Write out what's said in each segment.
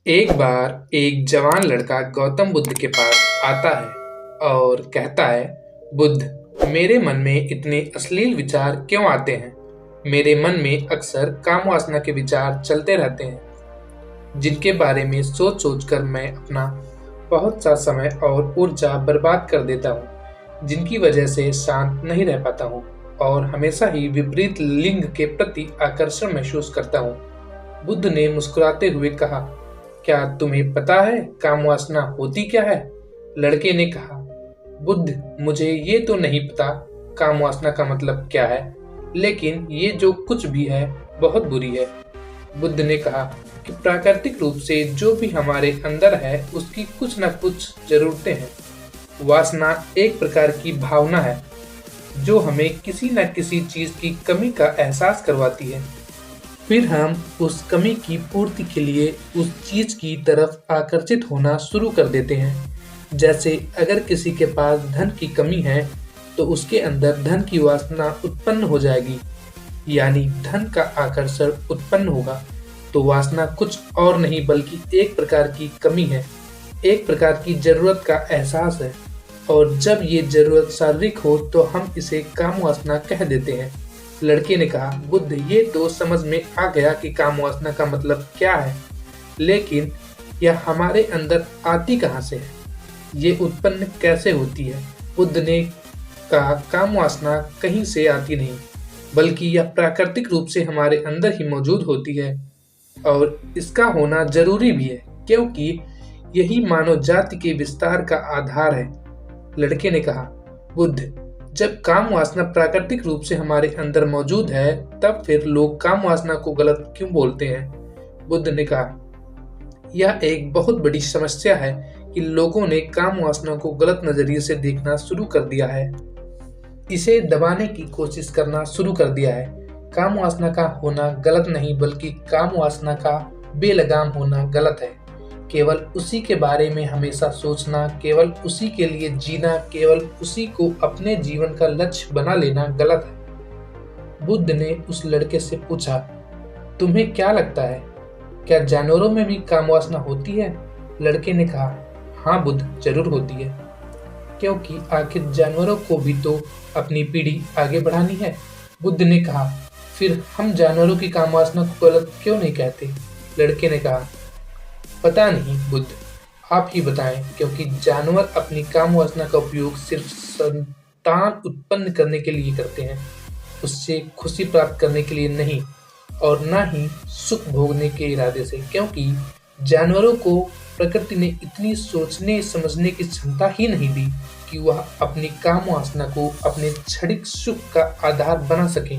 एक बार एक जवान लड़का गौतम बुद्ध के पास आता है और कहता है, बुद्ध, मेरे मन में इतने अश्लील विचार क्यों आते हैं? मेरे मन में अक्सर काम वासना के विचार चलते रहते हैं, जिनके बारे में सोच सोच कर मैं अपना बहुत सा समय और ऊर्जा बर्बाद कर देता हूँ, जिनकी वजह से शांत नहीं रह पाता हूँ और हमेशा ही विपरीत लिंग के प्रति आकर्षण महसूस करता हूँ। बुद्ध ने मुस्कुराते हुए कहा, क्या तुम्हें पता है काम वासना होती क्या है? लड़के ने कहा, बुद्ध, मुझे ये तो नहीं पता काम वासना का मतलब क्या है, लेकिन ये जो कुछ भी है बहुत बुरी है। बुद्ध ने कहा कि प्राकृतिक रूप से जो भी हमारे अंदर है उसकी कुछ न कुछ जरूरतें हैं। वासना एक प्रकार की भावना है जो हमें किसी न किसी चीज की कमी का एहसास करवाती है। फिर हम उस कमी की पूर्ति के लिए उस चीज की तरफ आकर्षित होना शुरू कर देते हैं। जैसे अगर किसी के पास धन की कमी है तो उसके अंदर धन की वासना उत्पन्न हो जाएगी, यानी धन का आकर्षण उत्पन्न होगा। तो वासना कुछ और नहीं बल्कि एक प्रकार की कमी है, एक प्रकार की जरूरत का एहसास है, और जब ये जरूरत शारीरिक हो तो हम इसे काम वासना कह देते हैं। लड़के ने कहा, बुद्ध, ये तो समझ में आ गया कि काम वासना का मतलब क्या है, लेकिन यह हमारे अंदर आती कहाँ से है? ये उत्पन्न कैसे होती है? बुद्ध ने कहा, काम वासना कहीं से आती नहीं, बल्कि यह प्राकृतिक रूप से हमारे अंदर ही मौजूद होती है, और इसका होना जरूरी भी है, क्योंकि यही मानव जाति के विस्तार का आधार है। लड़के ने कहा, बुद्ध, जब काम वासना प्राकृतिक रूप से हमारे अंदर मौजूद है, तब फिर लोग काम वासना को गलत क्यों बोलते हैं? बुद्ध ने कहा, यह एक बहुत बड़ी समस्या है कि लोगों ने काम वासना को गलत नजरिए से देखना शुरू कर दिया है, इसे दबाने की कोशिश करना शुरू कर दिया है। काम वासना का होना गलत नहीं, बल्कि काम वासना का बेलगाम होना गलत है। केवल उसी के बारे में हमेशा सोचना, केवल उसी के लिए जीना, केवल उसी को अपने जीवन का लक्ष्य बना लेना गलत है। बुद्ध ने उस लड़के से पूछा, तुम्हें क्या लगता है, क्या जानवरों में भी काम वासना होती है? लड़के ने कहा, हाँ बुद्ध, जरूर होती है, क्योंकि आखिर जानवरों को भी तो अपनी पीढ़ी आगे बढ़ानी है। बुद्ध ने कहा, फिर हम जानवरों की काम वासना को गलत क्यों नहीं कहते? लड़के ने कहा, पता नहीं बुद्ध, आप ही बताएं, क्योंकि जानवर अपनी काम वासना का उपयोग सिर्फ संतान उत्पन्न करने के लिए करते हैं, उससे खुशी प्राप्त करने के लिए नहीं, और न ही सुख भोगने के इरादे से, क्योंकि जानवरों को प्रकृति ने इतनी सोचने समझने की क्षमता ही नहीं दी कि वह अपनी काम वासना को अपने क्षणिक सुख का आधार बना सके,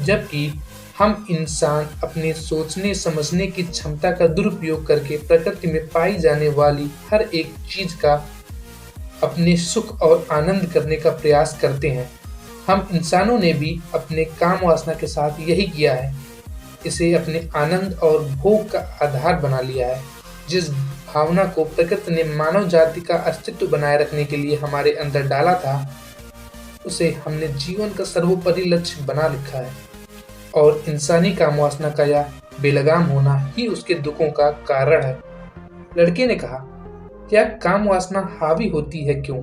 जबकि हम इंसान अपने सोचने समझने की क्षमता का दुरुपयोग करके प्रकृति में पाई जाने वाली हर एक चीज का अपने सुख और आनंद करने का प्रयास करते हैं। हम इंसानों ने भी अपने काम वासना के साथ यही किया है, इसे अपने आनंद और भोग का आधार बना लिया है। जिस भावना को प्रकृति ने मानव जाति का अस्तित्व बनाए रखने के लिए हमारे अंदर डाला था, उसे हमने जीवन का सर्वोपरि लक्ष्य बना लिखा है, और इंसानी काम वासना का यह बेलगाम होना ही उसके दुखों का कारण है। लड़के ने कहा, क्या काम वासना हावी होती है क्यों?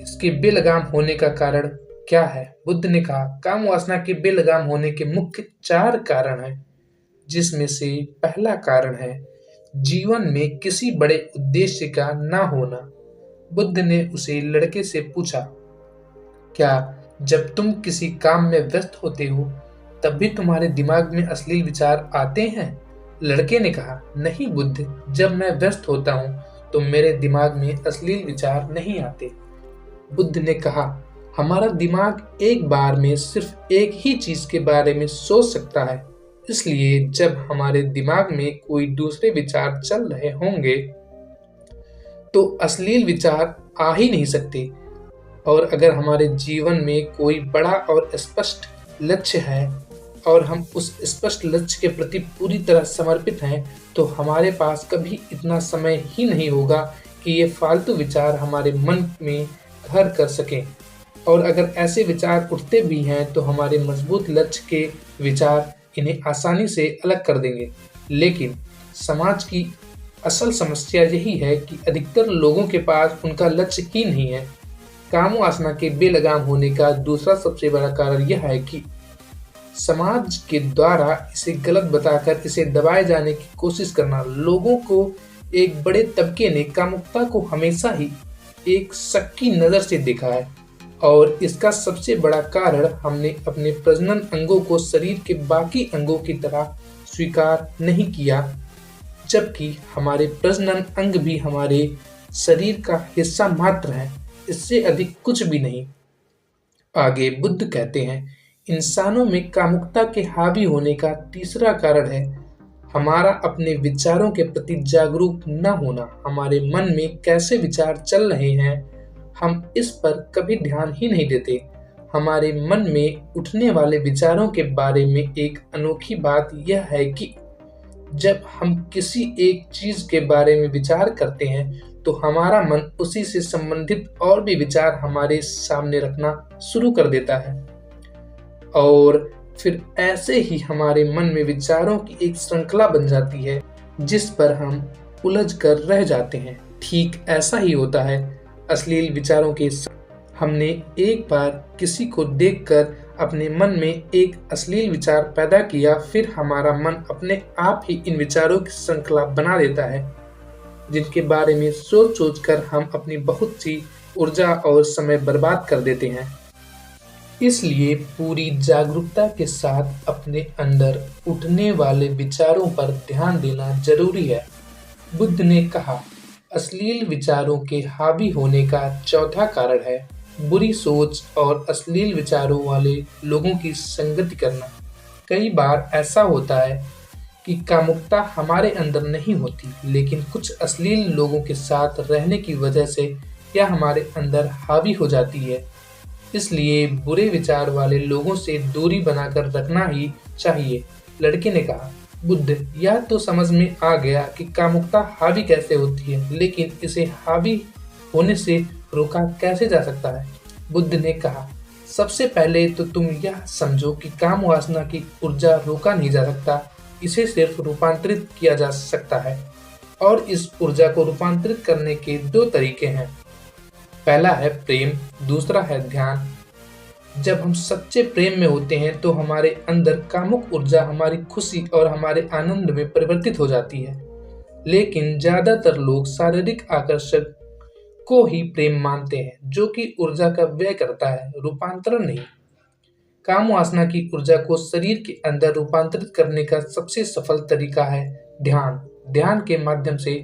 इसके बेलगाम होने का कारण क्या है? बुद्ध ने कहा, काम वासना के बेलगाम होने के मुख्य 4 कारण हैं, जिसमें से पहला कारण है जीवन में किसी बड़े उद्देश्य का ना होना। बुद्ध ने उसे लड़के से पूछा, क्या जब तुम किसी काम में व्यस्त होते हो तब भी तुम्हारे दिमाग में अश्लील विचार आते हैं? लड़के ने कहा, नहीं बुद्ध, जब मैं व्यस्त होता हूँ तो मेरे दिमाग में अश्लील विचार नहीं आते। बुद्ध ने कहा, हमारा दिमाग एक बार में सिर्फ एक ही चीज के बारे में सोच सकता है, इसलिए जब हमारे दिमाग में कोई दूसरे विचार चल रहे होंगे तो अश्लील विचार आ ही नहीं सकते। और अगर हमारे जीवन में कोई बड़ा और स्पष्ट लक्ष्य है और हम उस स्पष्ट लक्ष्य के प्रति पूरी तरह समर्पित हैं, तो हमारे पास कभी इतना समय ही नहीं होगा कि ये फालतू विचार हमारे मन में घर कर सकें। और अगर ऐसे विचार उठते भी हैं तो हमारे मजबूत लक्ष्य के विचार इन्हें आसानी से अलग कर देंगे। लेकिन समाज की असल समस्या यही है कि अधिकतर लोगों के पास उनका लक्ष्य ही नहीं है। काम वासना के बेलगाम होने का दूसरा सबसे बड़ा कारण यह है कि समाज के द्वारा इसे गलत बताकर इसे दबाए जाने की कोशिश करना। लोगों को एक बड़े तबके ने कामुकता को हमेशा ही एक शक की नज़र से देखा है और इसका सबसे बड़ा कारण हमने अपने प्रजनन अंगों को शरीर के बाकी अंगों की तरह स्वीकार नहीं किया, जबकि हमारे प्रजनन अंग भी हमारे शरीर का हिस्सा मात्र है, इससे अधिक कुछ भी नहीं। आगे बुद्ध कहते हैं, इंसानों में कामुकता के हावी होने का तीसरा कारण है हमारा अपने विचारों के प्रति जागरूक न होना। हमारे मन में कैसे विचार चल रहे हैं, हम इस पर कभी ध्यान ही नहीं देते। हमारे मन में उठने वाले विचारों के बारे में एक अनोखी बात यह है कि जब हम किसी एक चीज के बारे में विचार करते हैं तो हमारा मन उसी से संबंधित और भी विचार हमारे सामने रखना शुरू कर देता है और फिर ऐसे ही हमारे मन में विचारों की एक श्रृंखला बन जाती है जिस पर हम उलझ कर रह जाते हैं। ठीक ऐसा ही होता है अश्लील विचारों के साथ। हमने एक बार किसी को देखकर अपने मन में एक अश्लील विचार पैदा किया, फिर हमारा मन अपने आप ही इन विचारों की श्रृंखला बना देता है जिनके बारे में सोच सोच कर हम अपनी बहुत सी ऊर्जा और समय बर्बाद कर देते हैं। इसलिए पूरी जागरूकता के साथ अपने अंदर उठने वाले विचारों पर ध्यान देना जरूरी है। बुद्ध ने कहा, अश्लील विचारों के हावी होने का चौथा कारण है बुरी सोच और अश्लील विचारों वाले लोगों की संगति करना। कई बार ऐसा होता है कि कामुकता हमारे अंदर नहीं होती, लेकिन कुछ अश्लील लोगों के साथ रहने की वजह से यह हमारे अंदर हावी हो जाती है। इसलिए बुरे विचार वाले लोगों से दूरी बनाकर रखना ही चाहिए। लड़के ने कहा, बुद्ध, यह तो समझ में आ गया कि कामुकता हावी कैसे होती है, लेकिन इसे हावी होने से रोका कैसे जा सकता है? बुद्ध ने कहा, सबसे पहले तो तुम यह समझो कि काम वासना की ऊर्जा रोका नहीं जा सकता, इसे सिर्फ रूपांतरित किया जा सकता है और इस ऊर्जा को रूपांतरित करने के दो तरीके हैं। पहला है प्रेम, दूसरा है ध्यान। जब हम सच्चे प्रेम में होते हैं तो हमारे अंदर कामुक ऊर्जा हमारी खुशी और हमारे आनंद में परिवर्तित हो जाती है, लेकिन ज्यादातर लोग शारीरिक आकर्षण को ही प्रेम मानते हैं जो कि ऊर्जा का व्यय करता है, रूपांतरण नहीं। काम वासना की ऊर्जा को शरीर के अंदर रूपांतरित करने का सबसे सफल तरीका है ध्यान। ध्यान के माध्यम से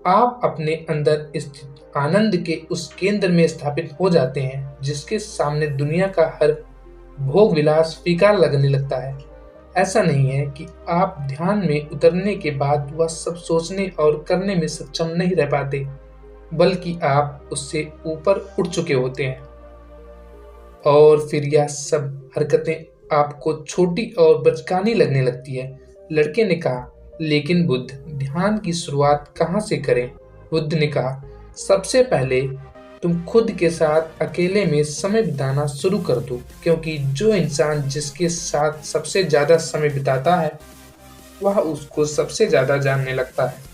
आप अपने अंदर स्थित आनंद के उस केंद्र में स्थापित हो जाते हैं जिसके सामने दुनिया का हर भोग विलास फीका लगने लगता है। ऐसा नहीं है कि आप ध्यान में उतरने के बाद वह सब सोचने और करने में सक्षम नहीं रह पाते, बल्कि आप उससे ऊपर उठ चुके होते हैं और फिर यह सब हरकतें आपको छोटी और बचकानी लगने लगती है। लड़के ने कहा, लेकिन बुद्ध, ध्यान की शुरुआत कहाँ से करें? बुद्ध ने कहा, सबसे पहले तुम खुद के साथ अकेले में समय बिताना शुरू कर दो, क्योंकि जो इंसान जिसके साथ सबसे ज्यादा समय बिताता है वह उसको सबसे ज्यादा जानने लगता है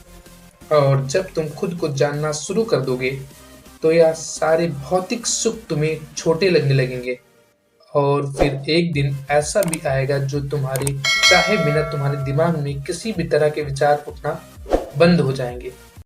और जब तुम खुद को जानना शुरू कर दोगे तो यह सारे भौतिक सुख तुम्हें छोटे लगने लगेंगे और फिर एक दिन ऐसा भी आएगा जो तुम्हारे चाहे बिना तुम्हारे दिमाग में किसी भी तरह के विचार उठना बंद हो जाएंगे।